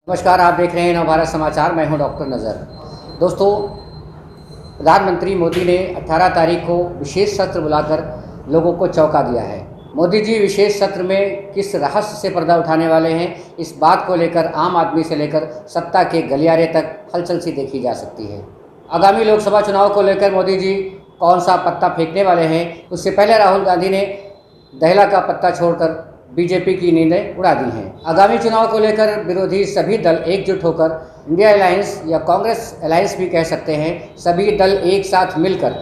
नमस्कार, आप देख रहे हैं नवभारत समाचार। मैं हूं डॉक्टर नज़र। दोस्तों, प्रधानमंत्री मोदी ने 18 तारीख को विशेष सत्र बुलाकर लोगों को चौंका दिया है। मोदी जी विशेष सत्र में किस रहस्य से पर्दा उठाने वाले हैं, इस बात को लेकर आम आदमी से लेकर सत्ता के गलियारे तक हलचल सी देखी जा सकती है। आगामी लोकसभा चुनाव को लेकर मोदी जी कौन सा पत्ता फेंकने वाले हैं, उससे पहले राहुल गांधी ने दहला का पत्ता छोड़कर बीजेपी की नींदें उड़ा दी हैं। आगामी चुनाव को लेकर विरोधी सभी दल एकजुट होकर इंडिया अलायंस या कांग्रेस अलायंस भी कह सकते हैं, सभी दल एक साथ मिलकर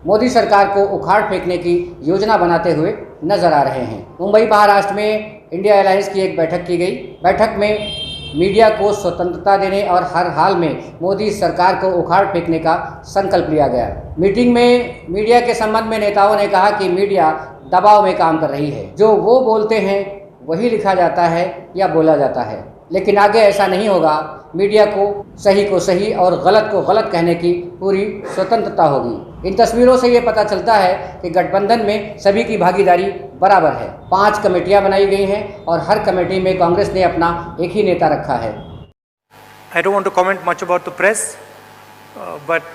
मोदी सरकार को उखाड़ फेंकने की योजना बनाते हुए नजर आ रहे हैं। मुंबई महाराष्ट्र में इंडिया अलायंस की एक बैठक की गई। बैठक में मीडिया को स्वतंत्रता देने और हर हाल में मोदी सरकार को उखाड़ फेंकने का संकल्प लिया गया। मीटिंग में मीडिया के संबंध में नेताओं ने कहा कि मीडिया दबाव में काम कर रही है, जो वो बोलते हैं वही लिखा जाता है या बोला जाता है, लेकिन आगे ऐसा नहीं होगा। मीडिया को सही और गलत को गलत कहने की पूरी स्वतंत्रता होगी। इन तस्वीरों से ये पता चलता है कि गठबंधन में सभी की भागीदारी बराबर है। 5 कमेटियां बनाई गई हैं और हर कमेटी में कांग्रेस ने अपना एक ही नेता रखा है। I don't want to comment much about the press, but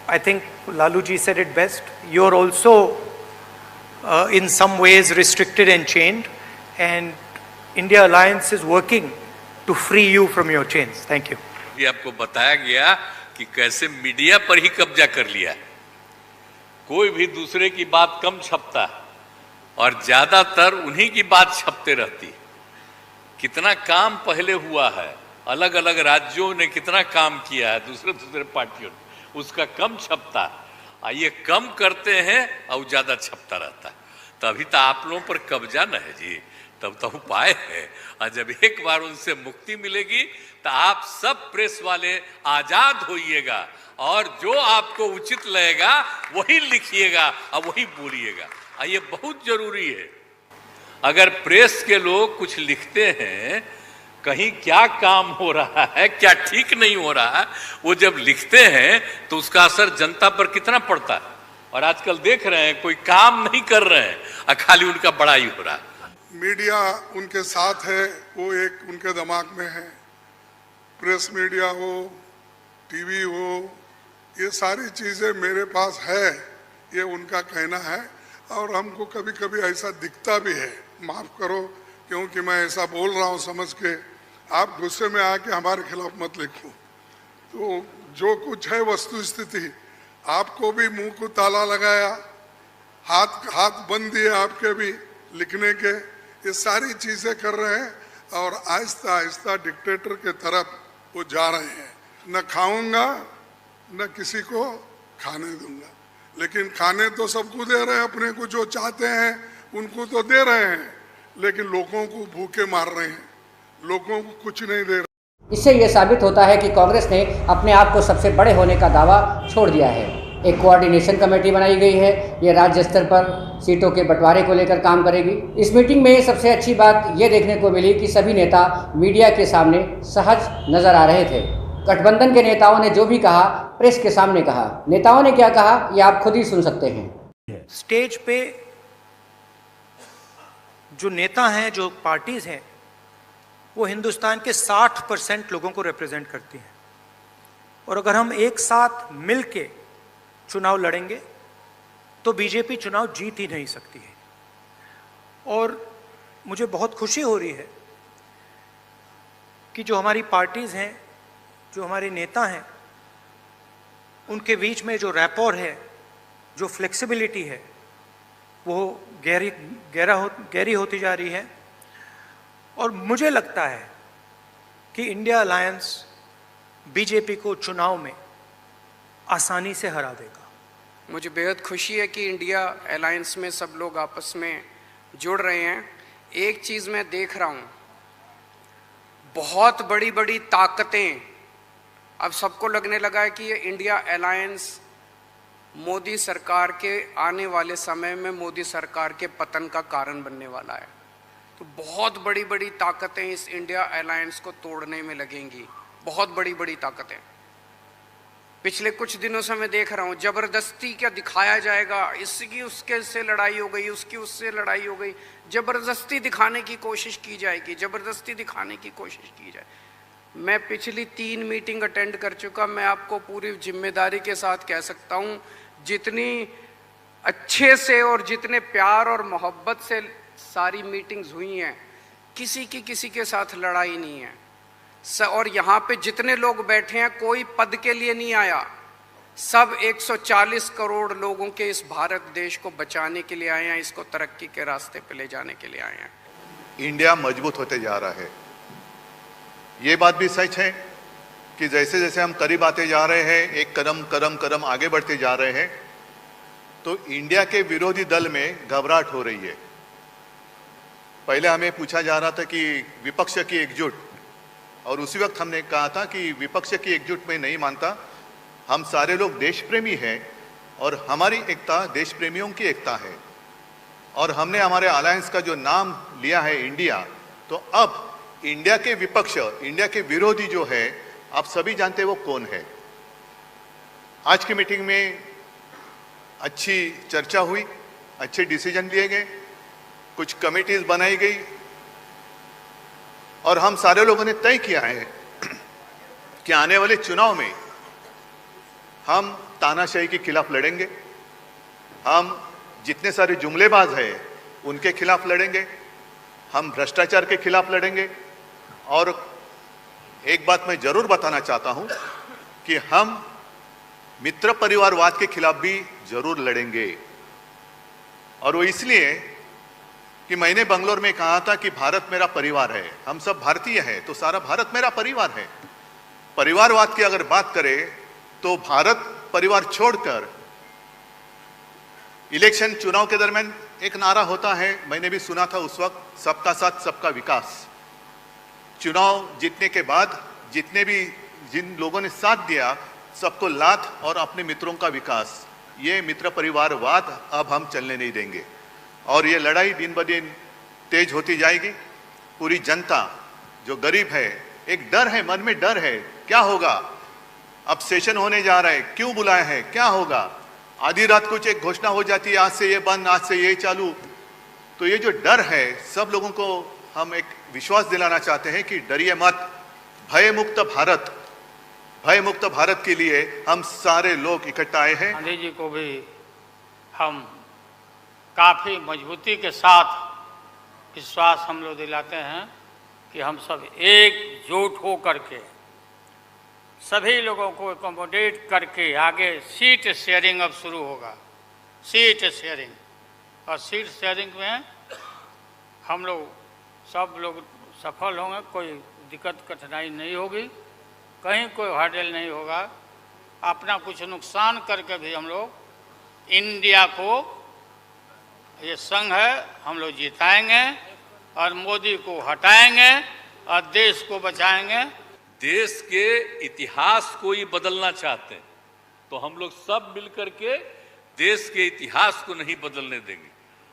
I think Lalu ji said it best. You're also in some ways restricted and chained, and India Alliance is working to free you from your chains. Thank you. ये आपको बताया गया कि कैसे media पर ही कब्जा कर लिया। कोई भी दूसरे की बात कम छपता और ज्यादातर उन्हीं की बात छपते रहती। कितना काम पहले हुआ है, अलग अलग राज्यों ने कितना काम किया है, दूसरे पार्टियों ने, उसका कम छपता। ये कम करते हैं और ज्यादा छपता रहता है। तभी तो आप लोगों पर कब्जा न है जी, तब तो उपाय है। और जब एक बार उनसे मुक्ति मिलेगी तो आप सब प्रेस वाले आजाद होइएगा और जो आपको उचित लगेगा वही लिखिएगा और वही बोलिएगा। ये बहुत जरूरी है। अगर प्रेस के लोग कुछ लिखते हैं, कहीं क्या काम हो रहा है, क्या ठीक नहीं हो रहा है, वो जब लिखते हैं तो उसका असर जनता पर कितना पड़ता है। और आजकल देख रहे हैं कोई काम नहीं कर रहे हैं और खाली उनका बड़ाई हो रहा है। मीडिया उनके साथ है, वो एक उनके दिमाग में है। प्रेस मीडिया हो, टीवी हो, ये सारी चीज़ें मेरे पास है, ये उनका कहना है। और हमको कभी कभी ऐसा दिखता भी है, माफ़ करो क्योंकि मैं ऐसा बोल रहा हूँ समझ के, आप गुस्से में आके हमारे खिलाफ मत लिखो। तो जो कुछ है वस्तु स्थिति, आपको भी मुंह को ताला लगाया, हाथ बंद दिए आपके भी लिखने के, ये सारी चीज़ें कर रहे हैं और आहिस्ता आहिस्ता डिक्टेटर के तरफ वो जा रहे हैं। न खाऊंगा न किसी को खाने दूंगा, लेकिन खाने तो सबको दे रहे हैं, अपने को जो चाहते हैं उनको तो दे रहे हैं, लेकिन लोगों को भूखे मार रहे हैं, लोगों को कुछ नहीं दे रहे। इससे यह साबित होता है कि कांग्रेस ने अपने आप को सबसे बड़े होने का दावा छोड़ दिया है। एक कोऑर्डिनेशन कमेटी बनाई गई है, ये राज्य स्तर पर सीटों के बंटवारे को लेकर काम करेगी। इस मीटिंग में सबसे अच्छी बात यह देखने को मिली कि सभी नेता मीडिया के सामने सहज नजर आ रहे थे। गठबंधन के नेताओं ने जो भी कहा, प्रेस के सामने कहा। नेताओं ने क्या कहा, ये आप खुद ही सुन सकते हैं। स्टेज पे जो नेता हैं, जो पार्टीज हैं, वो हिंदुस्तान के 60% लोगों को रिप्रेजेंट करती हैं। और अगर हम एक साथ मिलके चुनाव लड़ेंगे तो बीजेपी चुनाव जीत ही नहीं सकती है। और मुझे बहुत खुशी हो रही है कि जो हमारी पार्टीज हैं, जो हमारे नेता हैं, उनके बीच में जो रैपोर है, जो फ्लेक्सिबिलिटी है, वो गहरी होती जा रही है। और मुझे लगता है कि इंडिया अलायंस बीजेपी को चुनाव में आसानी से हरा देगा। मुझे बेहद खुशी है कि इंडिया अलायंस में सब लोग आपस में जुड़ रहे हैं। एक चीज़ मैं देख रहा हूँ, बहुत बड़ी बड़ी ताकतें, अब सबको लगने लगा है कि ये इंडिया अलायंस मोदी सरकार के आने वाले समय में मोदी सरकार के पतन का कारण बनने वाला है। तो बहुत बड़ी बड़ी ताकतें इस इंडिया अलायंस को तोड़ने में लगेंगी, बहुत बड़ी बड़ी ताकतें। पिछले कुछ दिनों से मैं देख रहा हूँ, जबरदस्ती क्या दिखाया जाएगा, इसकी उसके से लड़ाई हो गई, उसकी उससे लड़ाई हो गई, जबरदस्ती दिखाने की कोशिश की जाएगी, जबरदस्ती दिखाने की कोशिश की जाए। मैं पिछली 3 मीटिंग अटेंड कर चुका। मैं आपको पूरी जिम्मेदारी के साथ कह सकता हूँ, जितनी अच्छे से और जितने प्यार और मोहब्बत से सारी मीटिंग्स हुई हैं, किसी के साथ लड़ाई नहीं है। और यहाँ पे जितने लोग बैठे हैं, कोई पद के लिए नहीं आया, सब 140 करोड़ लोगों के इस भारत देश को बचाने के लिए आए हैं, इसको तरक्की के रास्ते पे ले जाने के लिए आए हैं। इंडिया मजबूत होते जा रहा है। ये बात भी सच है कि जैसे जैसे हम करीब आते जा रहे हैं, एक कदम आगे बढ़ते जा रहे हैं, तो इंडिया के विरोधी दल में घबराहट हो रही है। पहले हमें पूछा जा रहा था कि विपक्ष की एकजुट, और उसी वक्त हमने कहा था कि विपक्ष की एकजुट में नहीं मानता, हम सारे लोग देश प्रेमी हैं और हमारी एकता देश प्रेमियों की एकता है। और हमने हमारे अलायंस का जो नाम लिया है इंडिया, तो अब इंडिया के विपक्ष, इंडिया के विरोधी जो है, आप सभी जानते हैं वो कौन है। आज की मीटिंग में अच्छी चर्चा हुई, अच्छे डिसीजन लिए गए, कुछ कमेटीज बनाई गई और हम सारे लोगों ने तय किया है कि आने वाले चुनाव में हम तानाशाही के खिलाफ लड़ेंगे, हम जितने सारे जुमलेबाज हैं उनके खिलाफ लड़ेंगे, हम भ्रष्टाचार के खिलाफ लड़ेंगे। और एक बात मैं जरूर बताना चाहता हूं कि हम मित्र परिवारवाद के खिलाफ भी जरूर लड़ेंगे। और वो इसलिए कि मैंने बंगलोर में कहा था कि भारत मेरा परिवार है, हम सब भारतीय हैं, तो सारा भारत मेरा परिवार है। परिवारवाद की अगर बात करें तो भारत परिवार छोड़कर इलेक्शन चुनाव के दरमियान एक नारा होता है, मैंने भी सुना था उस वक्त, सबका साथ सबका विकास। चुनाव जीतने के बाद जिन लोगों ने साथ दिया, सबको लात और अपने मित्रों का विकास, ये मित्र परिवारवाद अब हम चलने नहीं देंगे। और ये लड़ाई दिन ब दिन तेज होती जाएगी। पूरी जनता जो गरीब है, एक डर है, मन में डर है, क्या होगा, अब सेशन होने जा रहा है, क्यों बुलाए हैं, क्या होगा, आधी रात कुछ एक घोषणा हो जाती है, आज से ये बंद, आज से ये चालू। तो ये जो डर है, सब लोगों को हम एक विश्वास दिलाना चाहते हैं कि डरिए मत, भय मुक्त भारत के लिए हम सारे लोग इकट्ठा आए हैं। गांधी जी को भी हम काफ़ी मजबूती के साथ विश्वास हम लोग दिलाते हैं कि हम सब एकजुट हो करके सभी लोगों को एकोमोडेट करके आगे सीट शेयरिंग अब शुरू होगा, सीट शेयरिंग। और सीट शेयरिंग में हम लोग सब लोग सफल होंगे, कोई दिक्कत कठिनाई नहीं होगी, कहीं कोई हर्डल नहीं होगा। अपना कुछ नुकसान करके भी हम लोग इंडिया को, ये संघ है, हम लोग जिताएंगे और मोदी को हटाएंगे और देश को बचाएंगे। देश के इतिहास को ही बदलना चाहते हैं, तो हम लोग सब मिलकर के देश के इतिहास को नहीं बदलने देंगे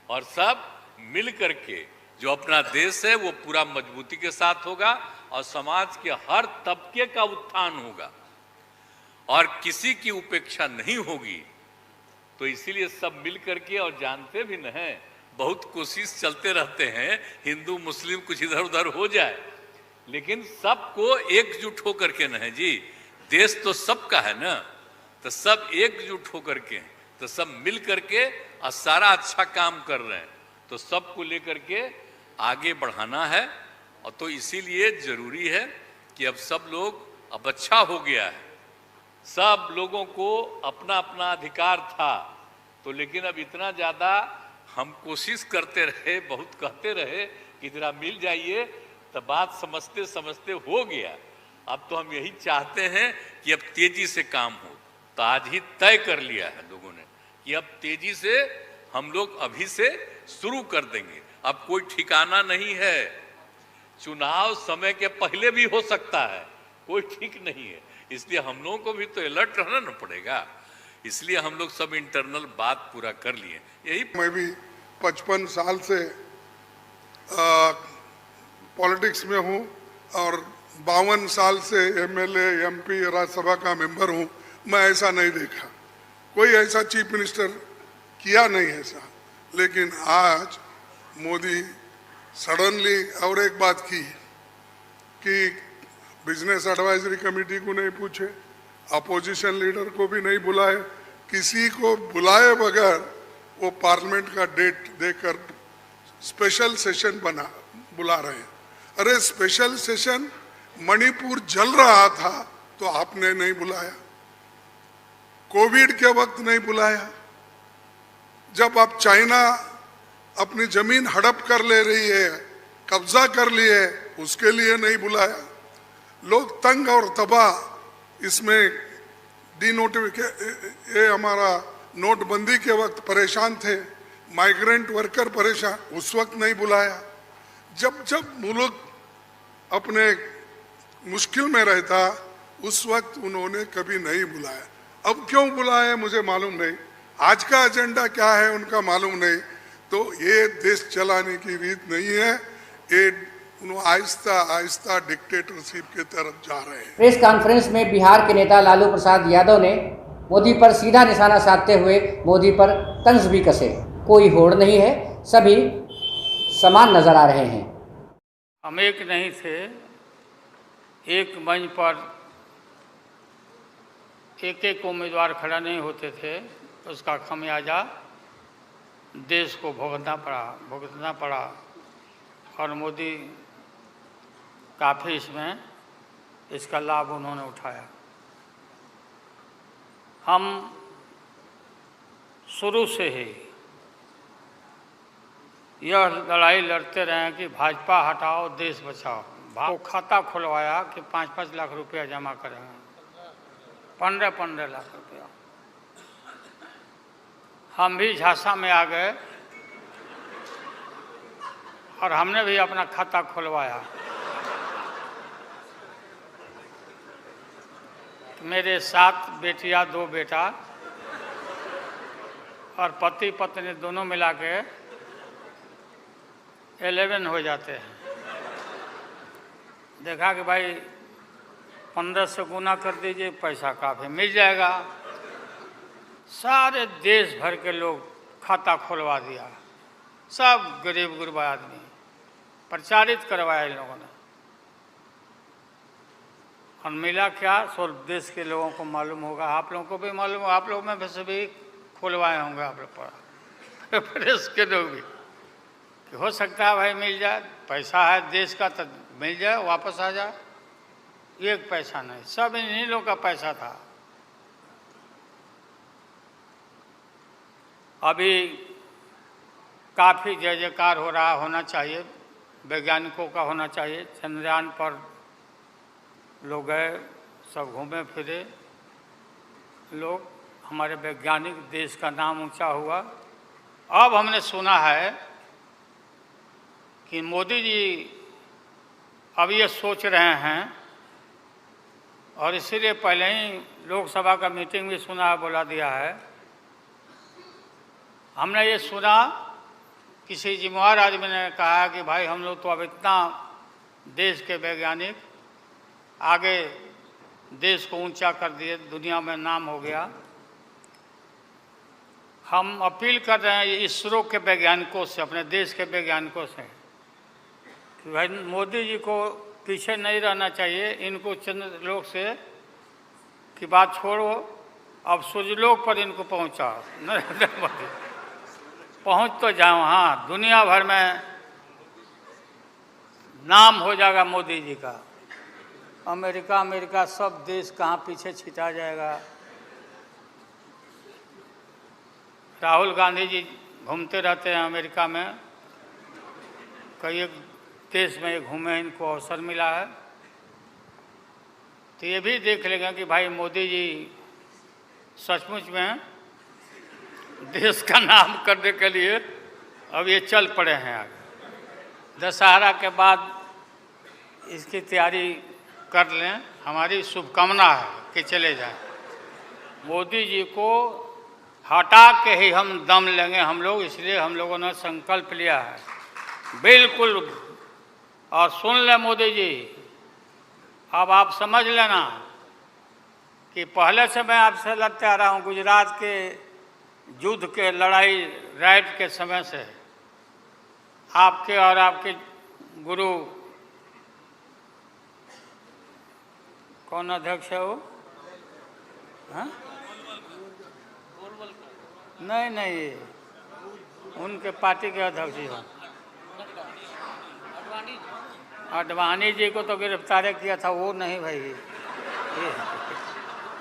और सब मिलकर के जो अपना देश है वो पूरा मजबूती के साथ होगा और समाज के हर तबके का उत्थान होगा और किसी की उपेक्षा नहीं होगी। तो इसीलिए सब मिल करके, और जानते भी न हैं, बहुत कोशिश चलते रहते हैं हिंदू मुस्लिम कुछ इधर उधर हो जाए, लेकिन सबको एकजुट होकर के न है जी, देश तो सबका है ना, तो सब एकजुट होकर के, तो सब मिल करके और सारा अच्छा काम कर रहे हैं, तो सबको लेकर के आगे बढ़ाना है। और तो इसीलिए जरूरी है कि अब सब लोग, अब अच्छा हो गया है, सब लोगों को अपना अपना अधिकार था, तो लेकिन अब इतना ज़्यादा हम कोशिश करते रहे, बहुत कहते रहे कि जरा मिल जाइए, तो बात समझते समझते हो गया। अब तो हम यही चाहते हैं कि अब तेजी से काम हो, तो आज ही तय कर लिया है लोगों ने कि अब तेजी से हम लोग अभी से शुरू कर देंगे। अब कोई ठिकाना नहीं है, चुनाव समय के पहले भी हो सकता है, कोई ठीक नहीं है, इसलिए हम लोगों को भी तो अलर्ट रहना न पड़ेगा। इसलिए हम लोग सब इंटरनल बात पूरा कर लिए। यही मैं भी 55 साल से पॉलिटिक्स में हूँ और 52 साल से एमएलए, एमपी, राज्यसभा का मेंबर हूँ। मैं ऐसा नहीं देखा, कोई ऐसा चीफ मिनिस्टर किया नहीं ऐसा। लेकिन आज मोदी सडनली और एक बात की कि बिजनेस एडवाइजरी कमेटी को नहीं पूछे, अपोजिशन लीडर को भी नहीं बुलाए, किसी को बुलाए बगैर वो पार्लियामेंट का डेट देकर स्पेशल सेशन बुला रहे हैं। अरे स्पेशल सेशन मणिपुर जल रहा था तो आपने नहीं बुलाया, कोविड के वक्त नहीं बुलाया, जब अब चाइना अपनी जमीन हड़प कर ले रही है, कब्जा कर ली है, उसके लिए नहीं बुलाया। लोग तंग और तबाह इसमें ये हमारा नोटबंदी के वक्त परेशान थे, माइग्रेंट वर्कर परेशान, उस वक्त नहीं बुलाया। जब जब मुल्क अपने मुश्किल में रहता उस वक्त उन्होंने कभी नहीं बुलाया। अब क्यों बुलाया मुझे मालूम नहीं, आज का एजेंडा क्या है उनका मालूम नहीं। तो ये देश चलाने की रीत नहीं है, ये आहिस्ता आहिस्ता डिक्टेटरशिप की तरफ जा रहे हैं। प्रेस कॉन्फ्रेंस में बिहार के नेता लालू प्रसाद यादव ने मोदी पर सीधा निशाना साधते हुए मोदी पर तंज भी कसे। कोई होड़ नहीं है, सभी समान नजर आ रहे हैं। हम एक नहीं थे, एक मंच पर एक एक उम्मीदवार खड़ा नहीं होते थे, उसका खमियाजा देश को भुगतना पड़ा और मोदी काफ़ी इसका लाभ उन्होंने उठाया। हम शुरू से ही यह लड़ाई लड़ते रहे हैं कि भाजपा हटाओ देश बचाओ। वो खाता खुलवाया कि 5-5 लाख रुपया जमा करेंगे, 15-15 लाख रुपया। हम भी झांसा में आ गए और हमने भी अपना खाता खुलवाया। मेरे 7 बेटियां 2 बेटा और पति पत्नी दोनों मिला के 11 हो जाते हैं। देखा कि भाई 15 से गुना कर दीजिए, पैसा काफ़ी मिल जाएगा। सारे देश भर के लोग खाता खुलवा दिया, सब गरीब गुरबा आदमी प्रचारित करवाया इन लोगों ने। और मिला क्या, सब देश के लोगों को मालूम होगा, आप लोगों को भी मालूम होगा, आप लोग में वैसे भी खुलवाए होंगे आप लोग पर प्रेस के लोग भी, कि हो सकता है भाई मिल जाए, पैसा है देश का तो मिल जाए, वापस आ जाए। एक पैसा नहीं, सब इन्हीं लोगों का पैसा था। अभी काफ़ी जय जयकार हो रहा, होना चाहिए, वैज्ञानिकों का होना चाहिए। चंद्रयान पर लोग गए, सब घूमे फिरे लोग, हमारे वैज्ञानिक, देश का नाम ऊंचा हुआ। अब हमने सुना है कि मोदी जी अब ये सोच रहे हैं, और इसीलिए पहले ही लोकसभा का मीटिंग भी सुना है, बुला दिया है। हमने ये सुना, किसी जिम्मेवार आदमी ने कहा कि भाई हम लोग तो अब इतना देश के वैज्ञानिक आगे देश को ऊंचा कर दिए, दुनिया में नाम हो गया। हम अपील कर रहे हैं इसरो के वैज्ञानिकों से, अपने देश के वैज्ञानिकों से, कि भाई मोदी जी को पीछे नहीं रहना चाहिए। इनको चंद्रलोक से की बात छोड़ो, अब सूर्यलोक पर इनको पहुंचाओ। नरेंद्र मोदी पहुंच तो जाओ, हाँ, दुनिया भर में नाम हो जाएगा मोदी जी का। अमेरिका सब देश कहाँ पीछे छिटा जाएगा। राहुल गांधी जी घूमते रहते हैं अमेरिका में, कई देश में ये घूमे, इनको अवसर मिला है। तो ये भी देख लेंगे कि भाई मोदी जी सचमुच में देश का नाम करने के लिए अब ये चल पड़े हैं आगे। दशहरा के बाद इसकी तैयारी कर लें, हमारी शुभकामना है कि चले जाएं। मोदी जी को हटा के ही हम दम लेंगे हम लोग, इसलिए हम लोगों ने संकल्प लिया है बिल्कुल। और सुन ले मोदी जी, अब आप समझ लेना कि पहले से मैं आपसे लड़ते आ रहा हूँ, गुजरात के युद्ध के लड़ाई राइट के समय से, आपके और आपके गुरु कौन अध्यक्ष है वो? हाँ? नहीं नहीं, उनके पार्टी के अध्यक्ष ही हैं। अडवाणी जी को तो गिरफ्तार किया था, वो नहीं भाई।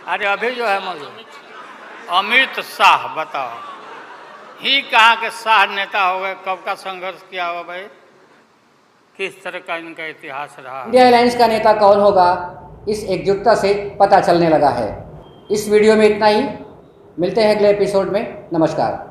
अरे अभी जो है मौजूद अमित शाह, बताओ ही कहाँ के शाह नेता हो गए, कब का संघर्ष किया हुआ भाई, किस तरह का इनका इतिहास रहा। इंडिया अलायंस का नेता कौन होगा, इस एकजुटता से पता चलने लगा है। इस वीडियो में इतना ही, मिलते हैं अगले एपिसोड में। नमस्कार।